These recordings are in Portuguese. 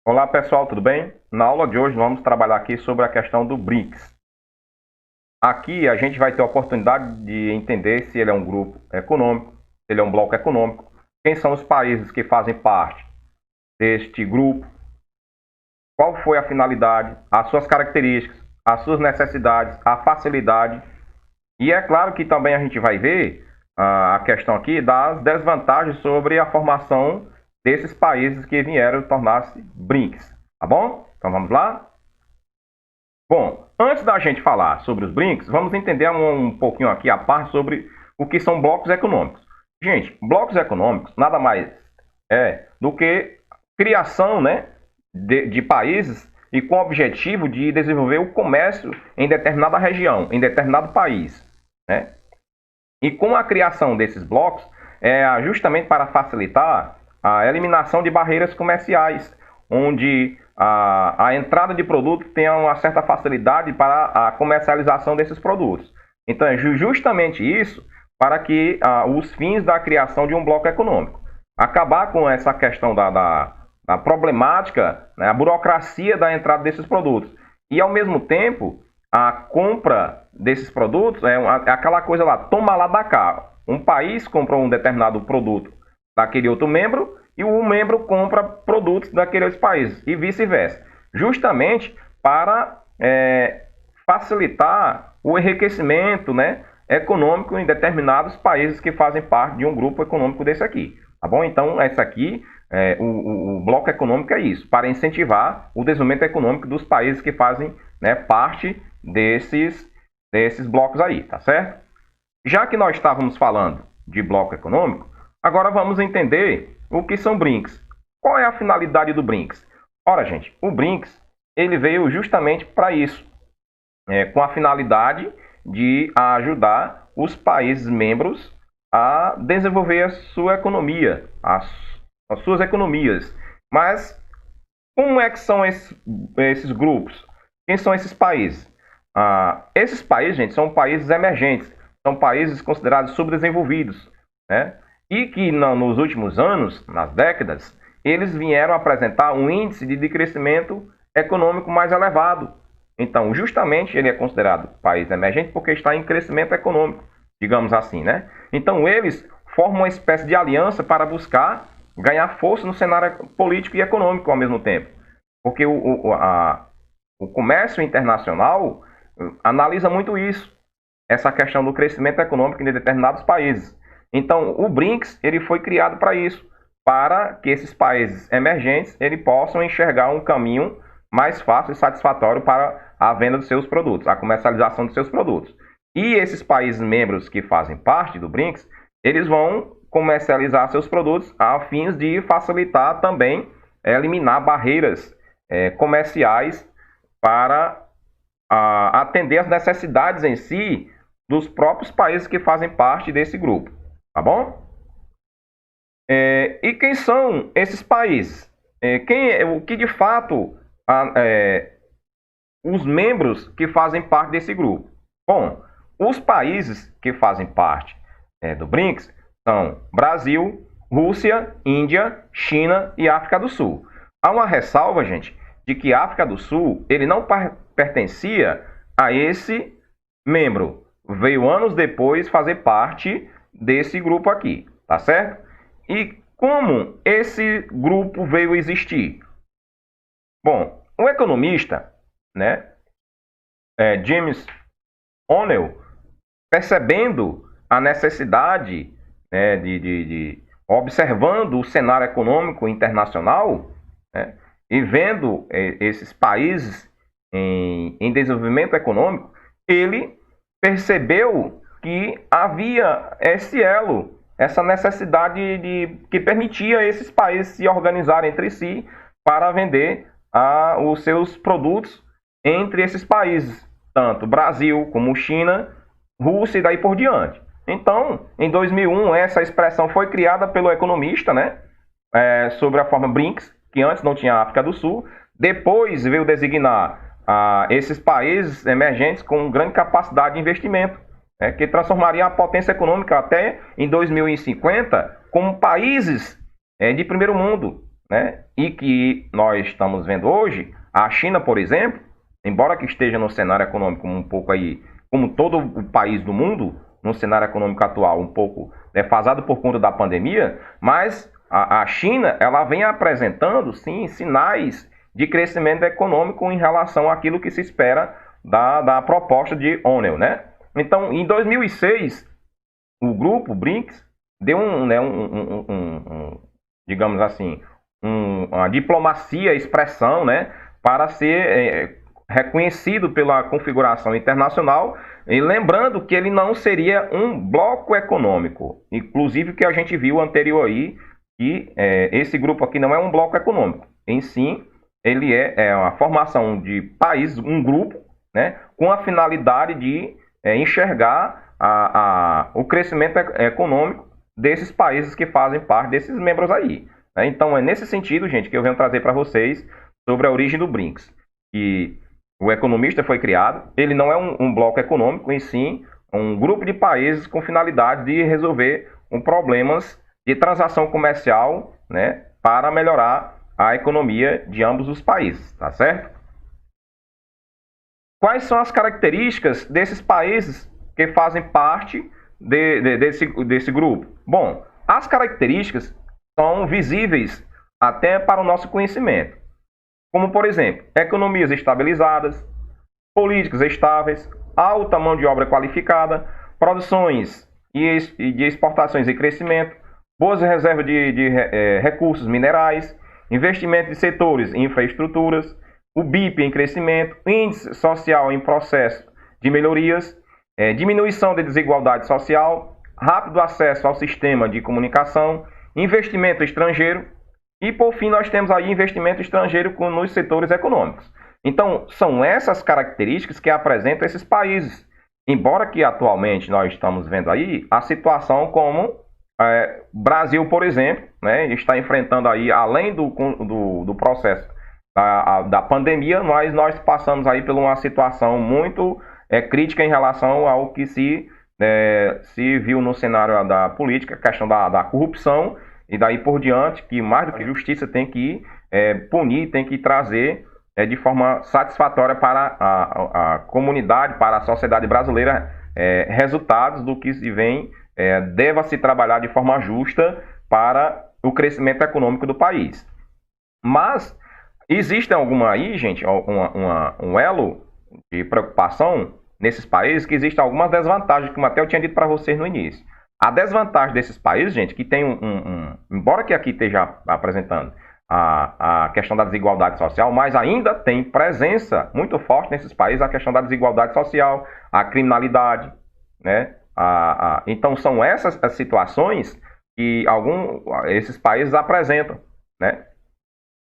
Olá pessoal, tudo bem? Na aula de hoje vamos trabalhar aqui sobre a questão do BRICS. Aqui a gente vai ter a oportunidade de entender se ele é um grupo econômico, se ele é um bloco econômico, quem são os países que fazem parte deste grupo, qual foi a finalidade, as suas características, as suas necessidades, a facilidade. E é claro que também a gente vai ver a questão aqui das desvantagens sobre a formação desses países que vieram tornar-se BRICS. Tá bom? Então vamos lá? Bom, antes da gente falar sobre os BRICS, vamos entender um pouquinho aqui a parte sobre o que são blocos econômicos. Gente, blocos econômicos nada mais é do que criação, né, de países e com o objetivo de desenvolver o comércio em determinada região, em determinado país, né? E com a criação desses blocos, é justamente para facilitar a eliminação de barreiras comerciais, onde a entrada de produto tenha uma certa facilidade para a comercialização desses produtos. Então, é justamente isso para que os fins da criação de um bloco econômico. Acabar com essa questão da problemática, né, a burocracia da entrada desses produtos. E, ao mesmo tempo, a compra desses produtos é aquela coisa lá, toma lá da cá. Um país compra um determinado produto daquele outro membro e o membro compra produtos daqueles países e vice-versa. Justamente para facilitar o enriquecimento, né, econômico em determinados países que fazem parte de um grupo econômico desse aqui. Tá bom? Então, essa aqui, o bloco econômico é isso, para incentivar o desenvolvimento econômico dos países que fazem, né, parte desses blocos aí, tá certo? Já que nós estávamos falando de bloco econômico, agora vamos entender o que são BRICS. Qual é a finalidade do BRICS? Ora, gente, o BRICS ele veio justamente para isso, com a finalidade de ajudar os países membros a desenvolver a sua economia, as suas economias. Mas como é que são esses grupos? Quem são esses países? Esses países, gente, são países emergentes, são países considerados subdesenvolvidos, né? E que nos últimos anos, nas décadas, eles vieram apresentar um índice de crescimento econômico mais elevado. Então, justamente, ele é considerado país emergente porque está em crescimento econômico, digamos assim, né? Então, eles formam uma espécie de aliança para buscar ganhar força no cenário político e econômico ao mesmo tempo. Porque o comércio internacional analisa muito isso, essa questão do crescimento econômico em determinados países. Então, o BRICS ele foi criado para isso, para que esses países emergentes possam enxergar um caminho mais fácil e satisfatório para a venda dos seus produtos, a comercialização dos seus produtos. E esses países membros que fazem parte do BRICS, eles vão comercializar seus produtos a fins de facilitar também, eliminar barreiras comerciais para atender às necessidades em si dos próprios países que fazem parte desse grupo, tá bom? E quem são esses países? O que de fato os membros que fazem parte desse grupo? Bom, os países que fazem parte do BRICS são Brasil, Rússia, Índia, China e África do Sul. Há uma ressalva, gente, de que a África do Sul ele não pertencia a esse membro. Veio anos depois fazer parte desse grupo aqui, tá certo? E como esse grupo veio existir? Bom, o economista, né, James O'Neill, percebendo a necessidade, né, observando o cenário econômico internacional, né, e vendo esses países em desenvolvimento econômico, ele percebeu que havia esse elo, essa necessidade que permitia a esses países se organizarem entre si para vender os seus produtos entre esses países, tanto Brasil como China, Rússia e daí por diante. Então, em 2001, essa expressão foi criada pelo economista, né, sobre a forma BRICS, que antes não tinha África do Sul. Depois veio designar esses países emergentes com grande capacidade de investimento, né, que transformaria a potência econômica até em 2050 como países de primeiro mundo, né, e que nós estamos vendo hoje, a China, por exemplo, embora que esteja no cenário econômico um pouco aí, como todo o país do mundo, no cenário econômico atual um pouco defasado por conta da pandemia, mas a China, ela vem apresentando, sim, sinais de crescimento econômico em relação àquilo que se espera da proposta de O'Neill, né? Então, em 2006, o grupo BRICS deu digamos assim, uma diplomacia, expressão, né, para ser reconhecido pela configuração internacional, e lembrando que ele não seria um bloco econômico, inclusive que a gente viu anterior aí, que esse grupo aqui não é um bloco econômico, em si, ele é uma formação de países, um grupo, né, com a finalidade de enxergar o crescimento econômico desses países que fazem parte desses membros aí. Né? Então, é nesse sentido, gente, que eu venho trazer para vocês sobre a origem do BRICS. E o economista foi criado, ele não é um bloco econômico, em sim, um grupo de países com finalidade de resolver problemas de transação comercial, né, para melhorar a economia de ambos os países, tá certo? Quais são as características desses países que fazem parte desse grupo? Bom, as características são visíveis até para o nosso conhecimento, como, por exemplo, economias estabilizadas, políticas estáveis, alta mão de obra qualificada, produções de exportações em crescimento, boas reservas de recursos minerais, investimento em setores e infraestruturas, o BIP em crescimento, índice social em processo de melhorias, diminuição da desigualdade social, rápido acesso ao sistema de comunicação, investimento estrangeiro e, por fim, nós temos aí investimento estrangeiro nos setores econômicos. Então, são essas características que apresentam esses países. Embora que atualmente nós estamos vendo aí a situação como Brasil, por exemplo, né, está enfrentando aí, além do processo da pandemia, nós passamos aí por uma situação muito crítica em relação ao que se viu no cenário da política, a questão da corrupção, e daí por diante, que mais do que justiça tem que punir, tem que trazer de forma satisfatória para a comunidade, para a sociedade brasileira, resultados do que se vem, deva se trabalhar de forma justa para o crescimento econômico do país. Mas existe alguma aí, gente, um elo de preocupação nesses países, que existem algumas desvantagens, como até eu tinha dito para vocês no início. A desvantagem desses países, gente, que tem embora que aqui esteja apresentando a questão da desigualdade social, mas ainda tem presença muito forte nesses países a questão da desigualdade social, a criminalidade, né? Então são essas as situações que esses países apresentam, né?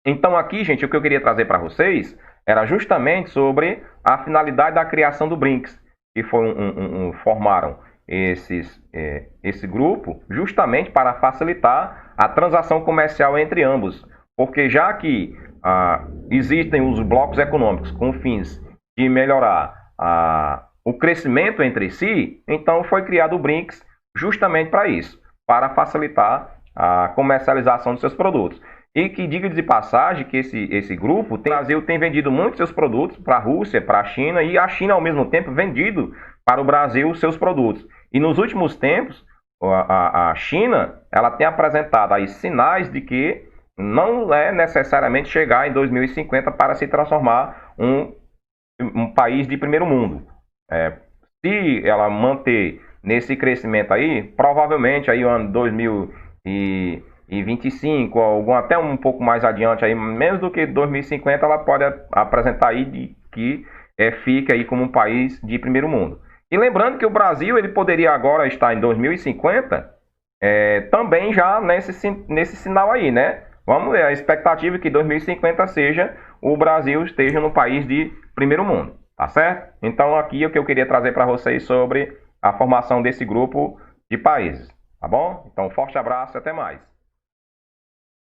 Então aqui, gente, o que eu queria trazer para vocês era justamente sobre a finalidade da criação do BRICS, que formaram esse grupo justamente para facilitar a transação comercial entre ambos, porque já que existem os blocos econômicos com fins de melhorar o crescimento entre si, então foi criado o BRICS justamente para isso, para facilitar a comercialização dos seus produtos. E que, diga de passagem, que esse grupo, o Brasil tem vendido muitos seus produtos para a Rússia, para a China, e a China, ao mesmo tempo, vendido para o Brasil seus produtos. E nos últimos tempos, a China, ela tem apresentado aí sinais de que não é necessariamente chegar em 2050 para se transformar um país de primeiro mundo. Se ela manter nesse crescimento aí, provavelmente aí o ano 2025, até um pouco mais adiante, aí, menos do que 2050, ela pode apresentar aí de que fique aí como um país de primeiro mundo. E lembrando que o Brasil ele poderia agora estar em 2050 também já nesse sinal aí, né? Vamos ver, a expectativa é que 2050 o Brasil esteja no país de primeiro mundo, tá certo? Então aqui é o que eu queria trazer para vocês sobre a formação desse grupo de países, tá bom? Então um forte abraço e até mais.